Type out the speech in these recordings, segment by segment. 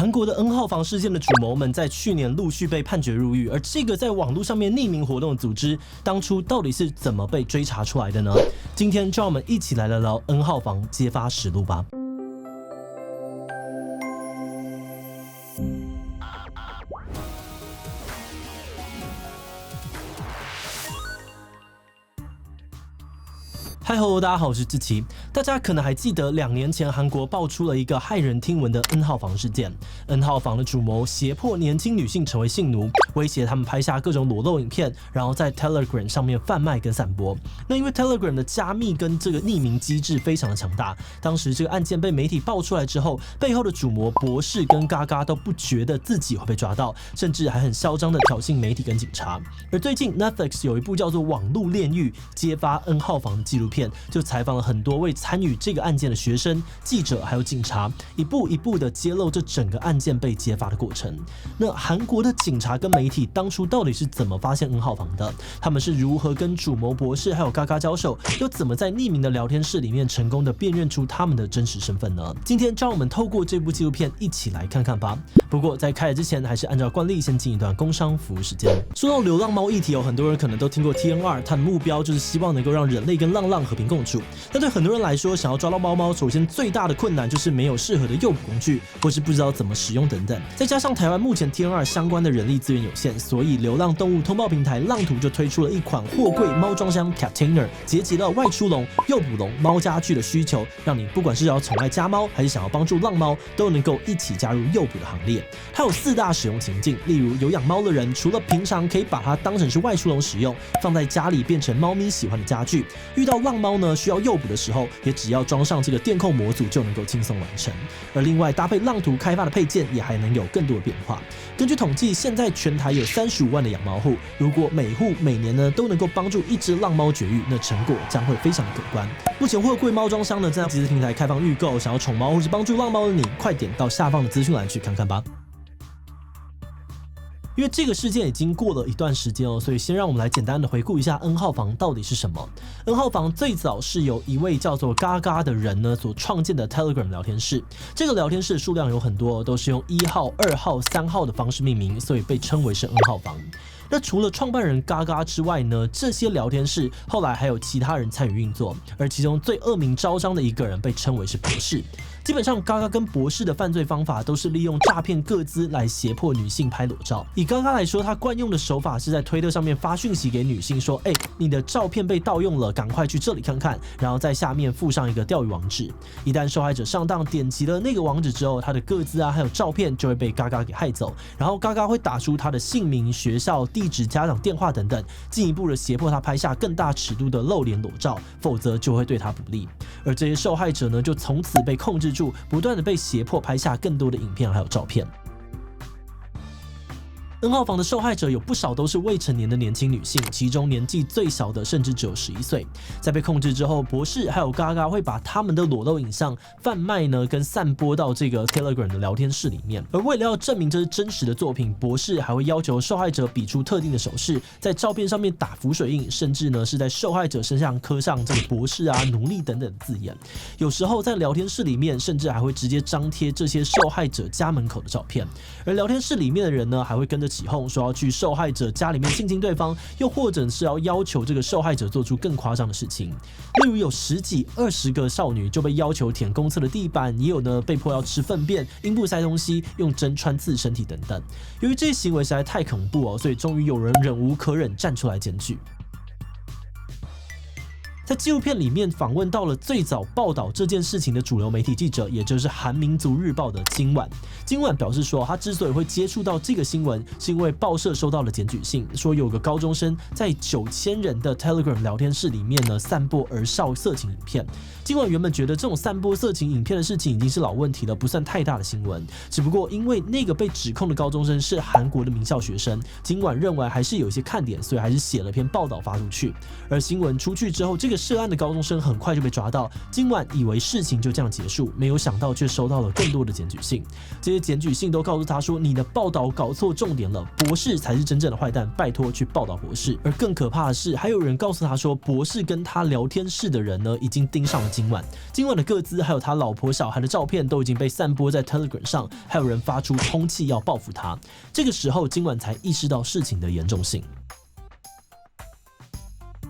韩国的 N 号房事件的主谋们在去年陆续被判决入狱，而这个在网络上面匿名活动的组织，当初到底是怎么被追查出来的呢？今天就让我们一起来聊聊 N 号房揭发实录吧。嗨吼，大家好，我是志奇。大家可能还记得2年前韩国爆出了一个骇人听闻的 N 号房事件。N 号房的主谋胁迫年轻女性成为性奴，威胁他们拍下各种裸露影片，然后在 Telegram 上面贩卖跟散播。那因为 Telegram 的加密跟这个匿名机制非常的强大，当时这个案件被媒体爆出来之后，背后的主谋博士跟嘎嘎都不觉得自己会被抓到，甚至还很嚣张的挑衅媒体跟警察。而最近 Netflix 有一部叫做《网络炼狱：揭发 N 号房》的纪录片。就采访了很多位参与这个案件的学生、记者还有警察，一步一步的揭露这整个案件被揭发的过程。那韩国的警察跟媒体当初到底是怎么发现 N 号房的？他们是如何跟主谋博士还有嘎嘎交手？又怎么在匿名的聊天室里面成功的辨认出他们的真实身份呢？今天就让我们透过这部纪录片一起来看看吧。不过在开始之前，还是按照惯例先进一段工商服务时间。说到流浪猫议题，有很多人可能都听过 TNR， 它的目标就是希望能够让人类跟浪浪和平共处。但对很多人来说，想要抓到猫猫，首先最大的困难就是没有适合的诱捕工具，或是不知道怎么使用等等。再加上台湾目前 TNR 相关的人力资源有限，所以流浪动物通报平台浪图就推出了一款货柜猫装箱 Captainer， 结集了外出笼、诱捕笼、猫家具的需求，让你不管是要宠爱家猫，还是想要帮助浪猫，都能够一起加入诱捕的行列。它有4大使用情境，例如有养猫的人，除了平常可以把它当成是外出笼使用，放在家里变成猫咪喜欢的家具；遇到浪猫呢，需要诱捕的时候，也只要装上这个电控模组就能够轻松完成。而另外搭配浪图开发的配件，也还能有更多的变化。根据统计，现在全台有35万的养猫户，如果每户每年呢都能够帮助1只浪猫绝育，那成果将会非常的可观。目前货柜猫装箱呢在集资平台开放预购，想要宠猫或是帮助浪猫的你，快点到下方的资讯栏去看看吧。因为这个事件已经过了一段时间哦，所以先让我们来简单的回顾一下 N 号房到底是什么。N 号房最早是由一位叫做嘎嘎的人呢所创建的 Telegram 聊天室。这个聊天室的数量有很多，都是用1号、2号、3号的方式命名，所以被称为是 N 号房。那除了创办人嘎嘎之外呢，这些聊天室后来还有其他人参与运作，而其中最恶名昭彰的一个人被称为是博士。基本上，嘎嘎跟博士的犯罪方法都是利用诈骗个资来胁迫女性拍裸照。以嘎嘎来说，他惯用的手法是在推特上面发讯息给女性说：“你的照片被盗用了，赶快去这里看看。”然后在下面附上一个钓鱼网址。一旦受害者上当点击了那个网址之后，他的个资还有照片就会被嘎嘎给害走。然后嘎嘎会打出他的姓名、学校、地址、家长电话等等，进一步的胁迫他拍下更大尺度的露脸裸照，否则就会对他不利。而这些受害者呢，就从此被控制住，不断的被胁迫拍下更多的影片还有照片。N 号房的受害者有不少都是未成年的年轻女性，其中年纪最小的甚至只有11岁。在被控制之后，博士还有嘎嘎会把他们的裸露影像贩卖呢，跟散播到这个 Telegram 的聊天室里面。而为了要证明这是真实的作品，博士还会要求受害者比出特定的手势，在照片上面打浮水印，甚至呢是在受害者身上刻上这个博士啊、奴隶等等字眼。有时候在聊天室里面，甚至还会直接张贴这些受害者家门口的照片。而聊天室里面的人呢，还会跟着起哄说要去受害者家里面性侵对方，又或者是要求这个受害者做出更夸张的事情。例如有10几、20个少女就被要求舔公厕的地板，也有呢被迫要吃粪便、阴部塞东西、用针穿刺身体等等。由于这些行为实在太恐怖哦，所以终于有人忍无可忍站出来检举。在纪录片里面访问到了最早报道这件事情的主流媒体记者，也就是韩民族日报的今晚。今晚表示说，他之所以会接触到这个新闻，是因为报社收到了检举信，说有个高中生在9000人的 Telegram 聊天室里面呢散播儿少色情影片。今晚原本觉得这种散播色情影片的事情已经是老问题了，不算太大的新闻。只不过因为那个被指控的高中生是韩国的名校学生，今晚认为还是有一些看点，所以还是写了篇报道发出去。而新闻出去之后，这个涉案的高中生很快就被抓到。今晚以为事情就这样结束，没有想到却收到了更多的检举信。这些检举信都告诉他说：“你的报道搞错重点了，博士才是真正的坏蛋，拜托去报道博士。”而更可怕的是，还有人告诉他说，博士跟他聊天室的人呢，已经盯上了今晚。今晚的个资还有他老婆小孩的照片都已经被散播在 Telegram 上，还有人发出通气要报复他。这个时候，今晚才意识到事情的严重性。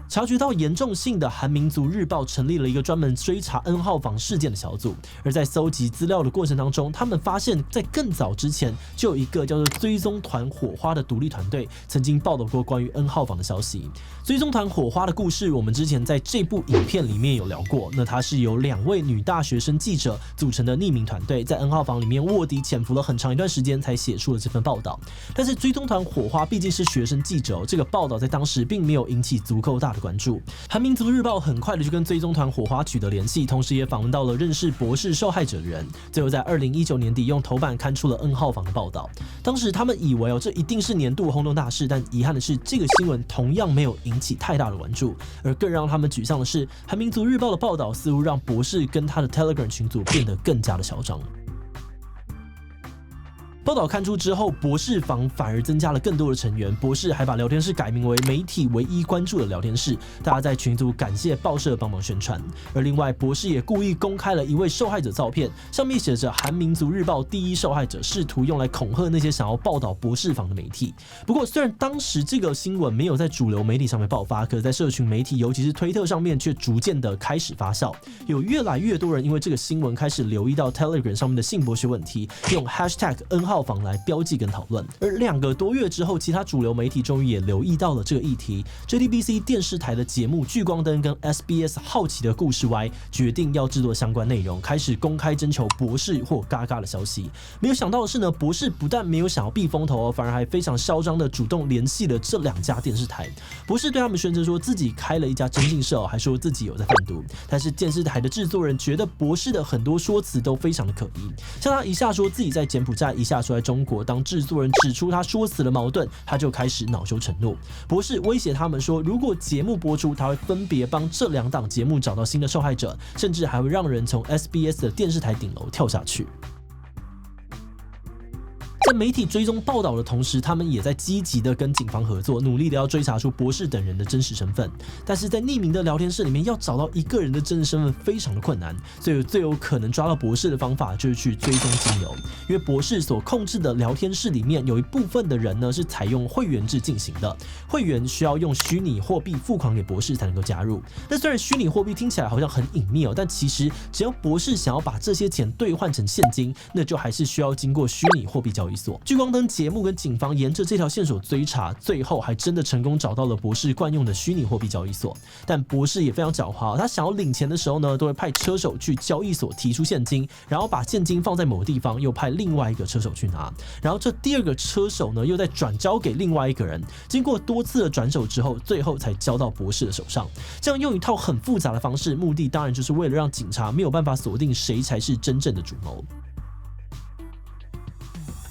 察觉到严重性的韩民族日报成立了一个专门追查 N 号房事件的小组，而在搜集资料的过程当中，他们发现，在更早之前就有一个叫做追踪团火花的独立团队曾经报道过关于 N 号房的消息。追踪团火花的故事，我们之前在这部影片里面有聊过。那它是由2位女大学生记者组成的匿名团队，在 N 号房里面卧底潜伏了很长一段时间，才写出了这份报道。但是追踪团火花毕竟是学生记者，这个报道在当时并没有引起足够大的关注。韩民族日报很快的就跟追踪团火花取得联系，同时也访问到了认识博士受害者的人，最后在2019年底用头版刊出了 N 号房的报道。当时他们以为这一定是年度轰动大事，但遗憾的是，这个新闻同样没有引起太大的关注。而更让他们沮丧的是，韩民族日报的报道似乎让博士跟他的 Telegram 群组变得更加的嚣张。报道刊出之后，博士房反而增加了更多的成员。博士还把聊天室改名为媒体唯一关注的聊天室，大家在群组感谢报社帮忙宣传。而另外，博士也故意公开了一位受害者照片，上面写着韩民族日报第一受害者，试图用来恐吓那些想要报道博士房的媒体。不过，虽然当时这个新闻没有在主流媒体上面爆发，可是在社群媒体，尤其是推特上面，却逐渐的开始发酵。有越来越多人因为这个新闻开始留意到 Telegram 上面的性剥削问题，用 #N 号房来标记跟讨论。而2个多月之后，其他主流媒体终于也留意到了这个议题。JTBC 电视台的节目《聚光灯》跟 SBS 好奇的故事 Y 决定要制作相关内容，开始公开征求博士或嘎嘎的消息。没有想到的是呢，博士不但没有想要避风头反而还非常嚣张的主动联系了这2家电视台。博士对他们宣称说自己开了一家征信社，还说自己有在贩毒。但是电视台的制作人觉得博士的很多说辞都非常的可疑，像他一下说自己在柬埔寨，一下说在中国。当制作人指出他说辞的矛盾，他就开始恼羞成怒。博士威胁他们说，如果节目播出，他会分别帮这2档节目找到新的受害者，甚至还会让人从 SBS 的电视台顶楼跳下去。在媒体追踪报道的同时，他们也在积极的跟警方合作，努力的要追查出博士等人的真实身份。但是在匿名的聊天室里面，要找到一个人的真实身份非常的困难，所以最有可能抓到博士的方法就是去追踪金流。因为博士所控制的聊天室里面有一部分的人呢是采用会员制进行的，会员需要用虚拟货币付款给博士才能够加入。但虽然虚拟货币听起来好像很隐秘但其实只要博士想要把这些钱兑换成现金，那就还是需要经过虚拟货币交易所。聚光灯节目跟警方沿着这条线索追查，最后还真的成功找到了博士惯用的虚拟货币交易所。但博士也非常狡猾，他想要领钱的时候呢，都会派车手去交易所提出现金，然后把现金放在某个地方，又派另外一个车手去拿，然后这第2个车手呢，又再转交给另外一个人。经过多次的转手之后，最后才交到博士的手上。这样用一套很复杂的方式，目的当然就是为了让警察没有办法锁定谁才是真正的主谋。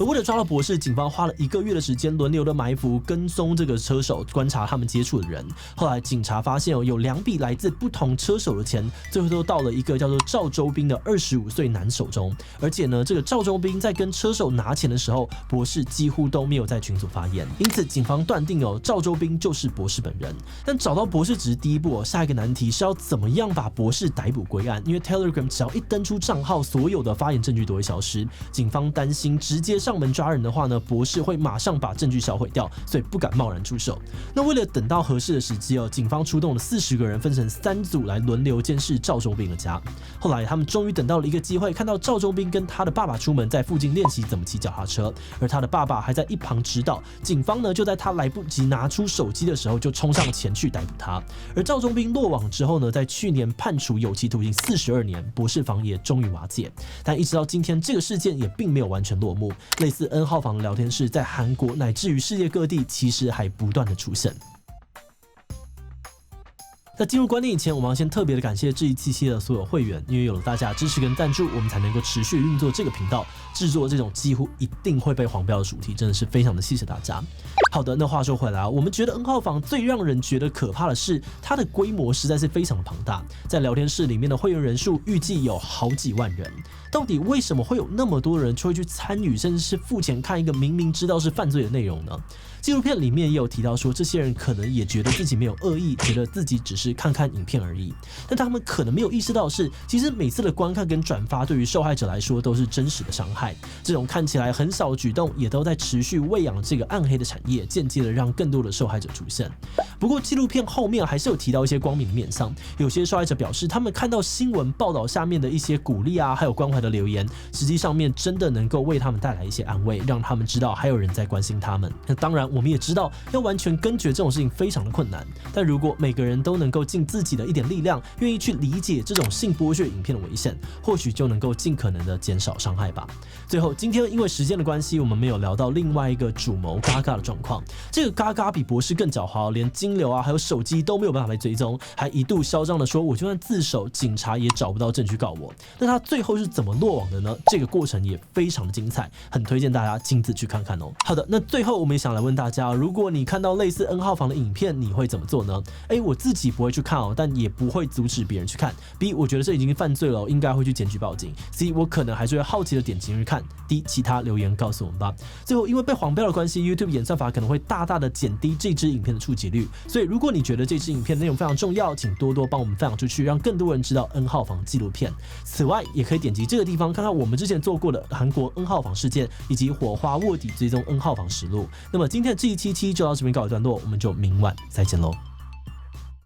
而为了抓到博士，警方花了1个月的时间，轮流的埋伏、跟踪这个车手，观察他们接触的人。后来警察发现有2笔来自不同车手的钱，最后都到了一个叫做赵周斌的25岁男手中。而且呢，这个赵周斌在跟车手拿钱的时候，博士几乎都没有在群组发言，因此警方断定赵周斌就是博士本人。但找到博士只是第一步下一个难题是要怎么样把博士逮捕归案，因为 Telegram 只要一登出账号，所有的发言证据都会消失。警方担心直接上门抓人的话呢，博士会马上把证据销毁掉，所以不敢贸然出手。那为了等到合适的时机警方出动了40个人，分成3组来轮流监视赵周斌的家。后来他们终于等到了一个机会，看到赵周斌跟他的爸爸出门，在附近练习怎么骑脚踏车，而他的爸爸还在一旁指导。警方呢就在他来不及拿出手机的时候，就冲上前去逮捕他。而赵周斌落网之后呢，在去年判处有期徒刑42年，博士房也终于瓦解。但一直到今天，这个事件也并没有完全落幕。类似N 号房的聊天室在韩国乃至于世界各地其实还不断的出现。在进入观点以前，我们要先特别的感谢这一期的所有会员，因为有了大家的支持跟赞助，我们才能够持续运作这个频道，制作这种几乎一定会被黄标的主题，真的是非常的谢谢大家。好的，那话说回来我们觉得 N 号房最让人觉得可怕的是它的规模实在是非常的庞大，在聊天室里面的会员人数预计有好几万人。到底为什么会有那么多人会去参与，甚至是付钱看一个明明知道是犯罪的内容呢？纪录片里面也有提到说，这些人可能也觉得自己没有恶意，觉得自己只是看看影片而已。但他们可能没有意识到的是，其实每次的观看跟转发对于受害者来说都是真实的伤害。这种看起来很小的举动，也都在持续喂养这个暗黑的产业，间接的让更多的受害者出现。不过纪录片后面还是有提到一些光明的面向，有些受害者表示，他们看到新闻报道下面的一些鼓励啊，还有关怀的留言，实际上面真的能够为他们带来一些安慰，让他们知道还有人在关心他们。那当然，我们也知道要完全根绝这种事情非常的困难，但如果每个人都能够尽自己的一点力量，愿意去理解这种性剥削影片的危险，或许就能够尽可能的减少伤害吧。最后，今天因为时间的关系，我们没有聊到另外一个主谋嘎嘎的状况。这个嘎嘎比博士更狡猾，连金流啊还有手机都没有办法来追踪，还一度嚣张的说，我就算自首，警察也找不到证据告我。那他最后是怎么落网的呢？这个过程也非常的精彩，很推荐大家亲自去看看哦。好的，那最后我们也想来问大家，如果你看到类似 N 号房的影片，你会怎么做呢？我自己不会去看哦，但也不会阻止别人去看。B， 我觉得这已经犯罪了，应该会去检举报警。C， 我可能还是会好奇的点进去看。D， 其他留言告诉我们吧。最后，因为被黄标的关系 ，YouTube 演算法可能会大大的减低这支影片的触及率，所以如果你觉得这支影片内容非常重要，请多多帮我们分享出去，让更多人知道 N 号房纪录片。此外，也可以点击这个地方看看我们之前做过的韩国 N 号房事件，以及火花卧底追踪 N 号房实录。那么今天的这一期就到这边告一段落，我们就明晚再见喽。